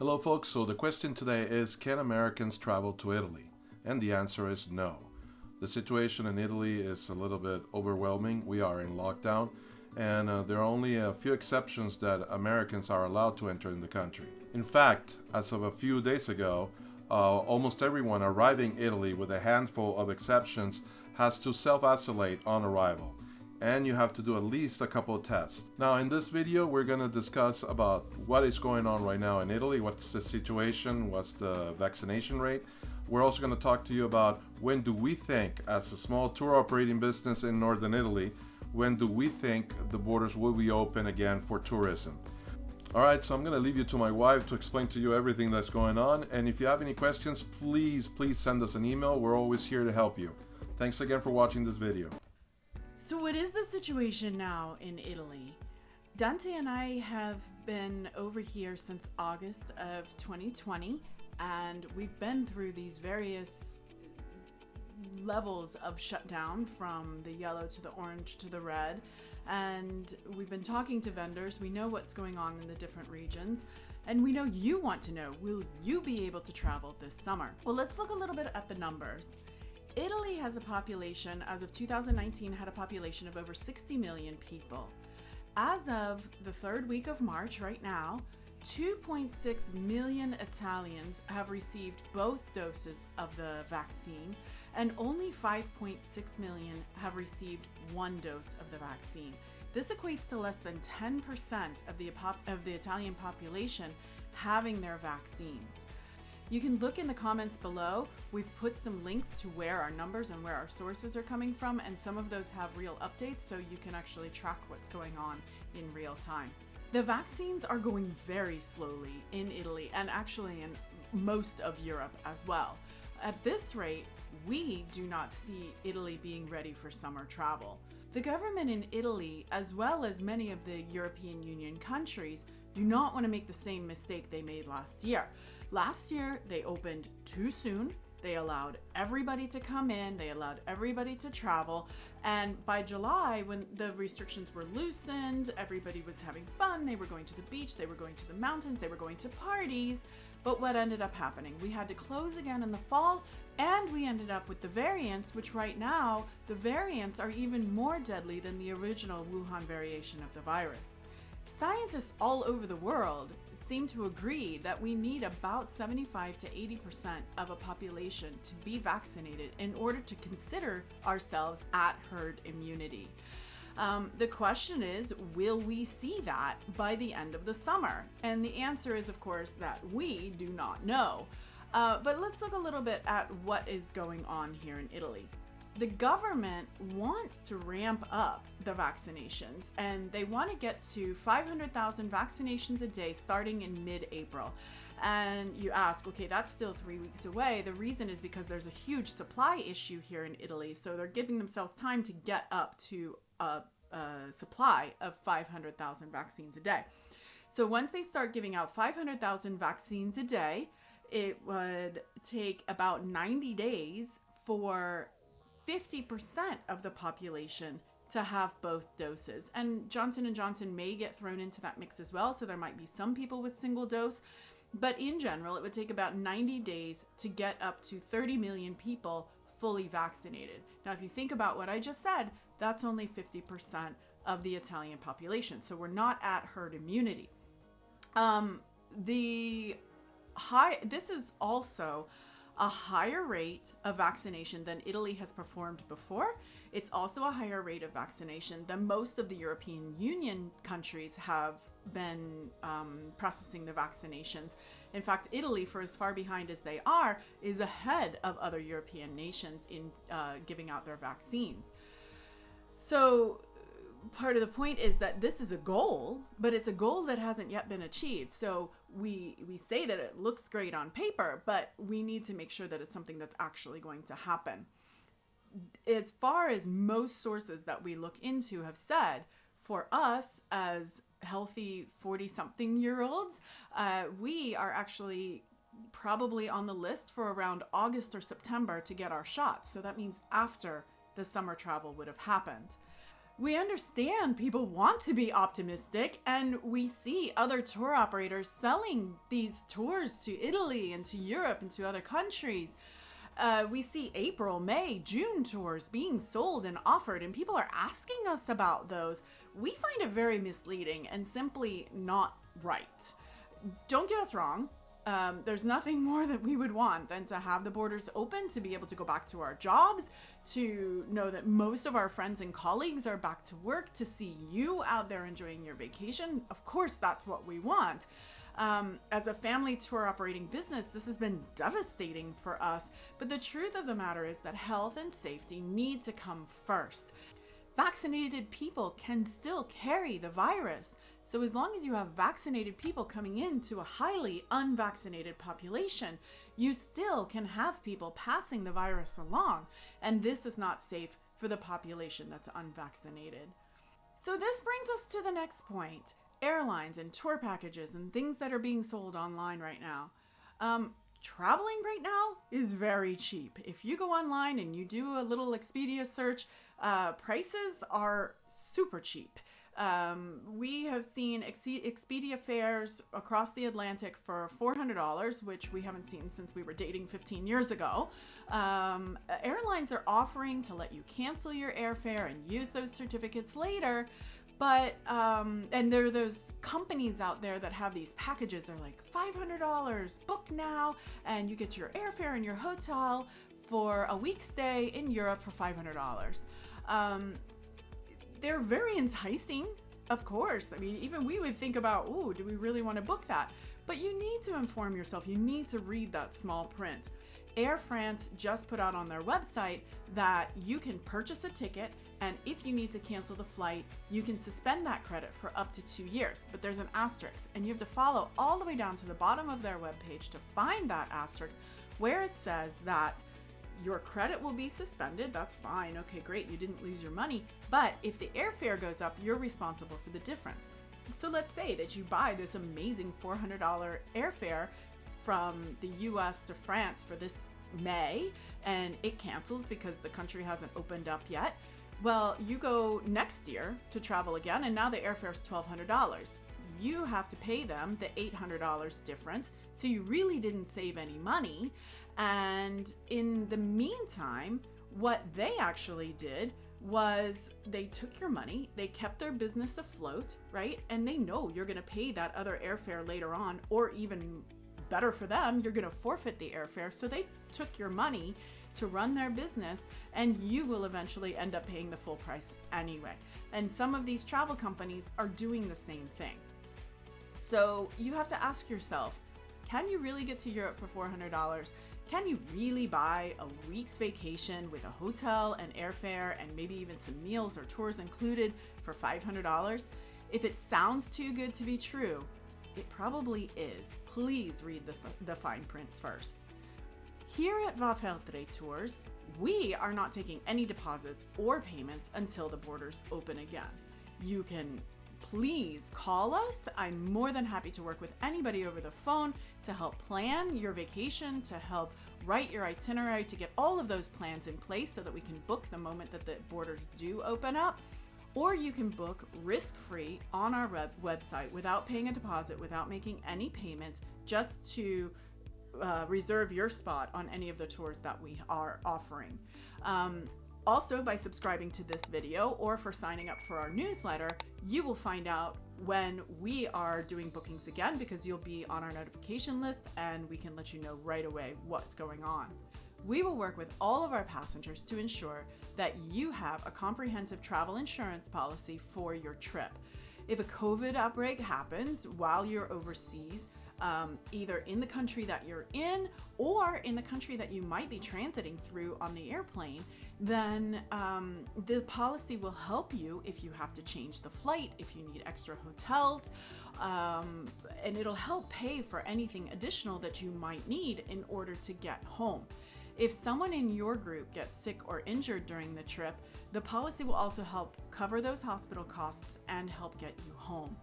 Hello folks, so the question today is, can Americans travel to Italy? And the answer is no. The situation in Italy is a little bit overwhelming. We are in lockdown, and there are only a few exceptions that Americans are allowed to enter in the country. In fact, as of a few days ago, almost everyone arriving in Italy, with a handful of exceptions, has to self-isolate on arrival. And you have to do at least a couple of tests. Now in this video we're going to discuss about what is going on right now in Italy, what's the situation, what's the vaccination rate. We're also going to talk to you about when do we think, as a small tour operating business in northern Italy, when do we think the borders will be open again for tourism. Alright, so I'm going to leave you to my wife to explain to you everything that's going on, and if you have any questions, please send us an email. We're always here to help you. Thanks again for watching this video. So what is the situation now in Italy? Dante and I have been over here since August of 2020, and we've been through these various levels of shutdown, from the yellow to the orange to the red, and we've been talking to vendors. We know what's going on in the different regions, and we know you want to know, will you be able to travel this summer? Well, let's look a little bit at the numbers. Italy has a population, as of 2019, had a population of over 60 million people. As of the third week of March right now, 2.6 million Italians have received both doses of the vaccine, and only 5.6 million have received one dose of the vaccine. This equates to less than 10% of the Italian population having their vaccines. You can look in the comments below. We've put some links to where our numbers and where our sources are coming from, and some of those have real updates, so you can actually track what's going on in real time. The vaccines are going very slowly in Italy, and actually in most of Europe as well. At this rate, we do not see Italy being ready for summer travel. The government in Italy, as well as many of the European Union countries, do not want to make the same mistake they made last year. Last year, they opened too soon. They allowed everybody to come in. They allowed everybody to travel. And by July, when the restrictions were loosened, everybody was having fun. They were going to the beach. They were going to the mountains. They were going to parties. But what ended up happening? We had to close again in the fall, and we ended up with the variants, which right now, the variants are even more deadly than the original Wuhan variation of the virus. Scientists all over the world seem to agree that we need about 75 to 80% of a population to be vaccinated in order to consider ourselves at herd immunity. The question is, will we see that by the end of the summer? And the answer is, of course, that we do not know. But let's look a little bit at what is going on here in Italy. The government wants to ramp up the vaccinations, and they want to get to 500,000 vaccinations a day starting in mid-April. And you ask, okay, that's still 3 weeks away. The reason is because there's a huge supply issue here in Italy, so they're giving themselves time to get up to a supply of 500,000 vaccines a day. So once they start giving out 500,000 vaccines a day, it would take about 90 days for 50% of the population to have both doses. And Johnson & Johnson may get thrown into that mix as well, so there might be some people with single dose. But in general, it would take about 90 days to get up to 30 million people fully vaccinated. Now, if you think about what I just said, that's only 50% of the Italian population. So we're not at herd immunity. This is also a higher rate of vaccination than Italy has performed before. It's also a higher rate of vaccination than most of the European Union countries have been processing the vaccinations. In fact, Italy, for as far behind as they are, is ahead of other European nations in giving out their vaccines. So part of the point is that this is a goal, but it's a goal that hasn't yet been achieved. So we say that it looks great on paper, but we need to make sure that it's something that's actually going to happen. As far as most sources that we look into have said, for us as healthy 40-something-year-olds, we are actually probably on the list for around August or September to get our shots. So that means after the summer travel would have happened. We understand people want to be optimistic, and we see other tour operators selling these tours to Italy and to Europe and to other countries. We see April, May, June tours being sold and offered, and people are asking us about those. We find it very misleading and simply not right. Don't get us wrong. There's nothing more that we would want than to have the borders open, to be able to go back to our jobs, to know that most of our friends and colleagues are back to work, to see you out there enjoying your vacation. Of course, that's what we want. As a family tour operating business, this has been devastating for us. But the truth of the matter is that health and safety need to come first. Vaccinated people can still carry the virus. So as long as you have vaccinated people coming into a highly unvaccinated population, you still can have people passing the virus along. And this is not safe for the population that's unvaccinated. So this brings us to the next point. Airlines and tour packages and things that are being sold online right now. Traveling right now is very cheap. If you go online and you do a little Expedia search, prices are super cheap. We have seen Expedia fares across the Atlantic for $400, which we haven't seen since we were dating 15 years ago. Airlines are offering to let you cancel your airfare and use those certificates later. But, and there are those companies out there that have these packages. They're like $500, book now, and you get your airfare and your hotel for a week stay in Europe for $500. They're very enticing, of course. I mean, even we would think about, ooh, do we really want to book that? But you need to inform yourself. You need to read that small print. Air France just put out on their website that you can purchase a ticket, and if you need to cancel the flight, you can suspend that credit for up to 2 years. But there's an asterisk, and you have to follow all the way down to the bottom of their webpage to find that asterisk, where it says that your credit will be suspended. That's fine. Okay, great. You didn't lose your money. But if the airfare goes up, you're responsible for the difference. So let's say that you buy this amazing $400 airfare from the US to France for this May, and it cancels because the country hasn't opened up yet. Well, you go next year to travel again, and now the airfare is $1,200. You have to pay them the $800 difference, so you really didn't save any money. And in the meantime, what they actually did was they took your money, they kept their business afloat, right? And they know you're going to pay that other airfare later on, or even better for them, you're going to forfeit the airfare. So they took your money to run their business, and you will eventually end up paying the full price anyway. And some of these travel companies are doing the same thing. So you have to ask yourself, can you really get to Europe for $400? Can you really buy a week's vacation with a hotel and airfare and maybe even some meals or tours included for $500? If it sounds too good to be true, it probably is. Please read the fine print first. Here at VAFELTRE Tours, we are not taking any deposits or payments until the borders open again. You can please call us. I'm more than happy to work with anybody over the phone to help plan your vacation, to help write your itinerary, to get all of those plans in place so that we can book the moment that the borders do open up. Or you can book risk-free on our website without paying a deposit, without making any payments, just to reserve your spot on any of the tours that we are offering. Also, by subscribing to this video or for signing up for our newsletter, you will find out when we are doing bookings again, because you'll be on our notification list and we can let you know right away what's going on. We will work with all of our passengers to ensure that you have a comprehensive travel insurance policy for your trip. If a COVID outbreak happens while you're overseas, either in the country that you're in or in the country that you might be transiting through on the airplane, then the policy will help you if you have to change the flight, if you need extra hotels, and it'll help pay for anything additional that you might need in order to get home. If someone in your group gets sick or injured during the trip, the policy will also help cover those hospital costs and help get you home.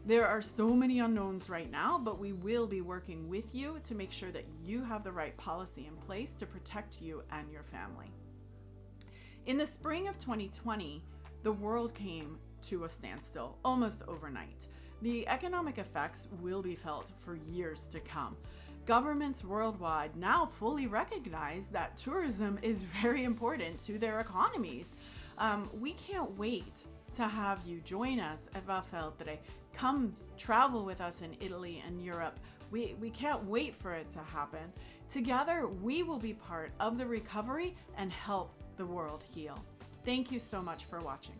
There are so many unknowns right now, but we will be working with you to make sure that you have the right policy in place to protect you and your family. In the spring of 2020, the world came to a standstill almost overnight. The economic effects will be felt for years to come. Governments worldwide now fully recognize that tourism is very important to their economies. We can't wait to have you join us at VAFELTRE. Come travel with us in Italy and Europe. We can't wait for it to happen. Together, we will be part of the recovery and help the world heal. Thank you so much for watching.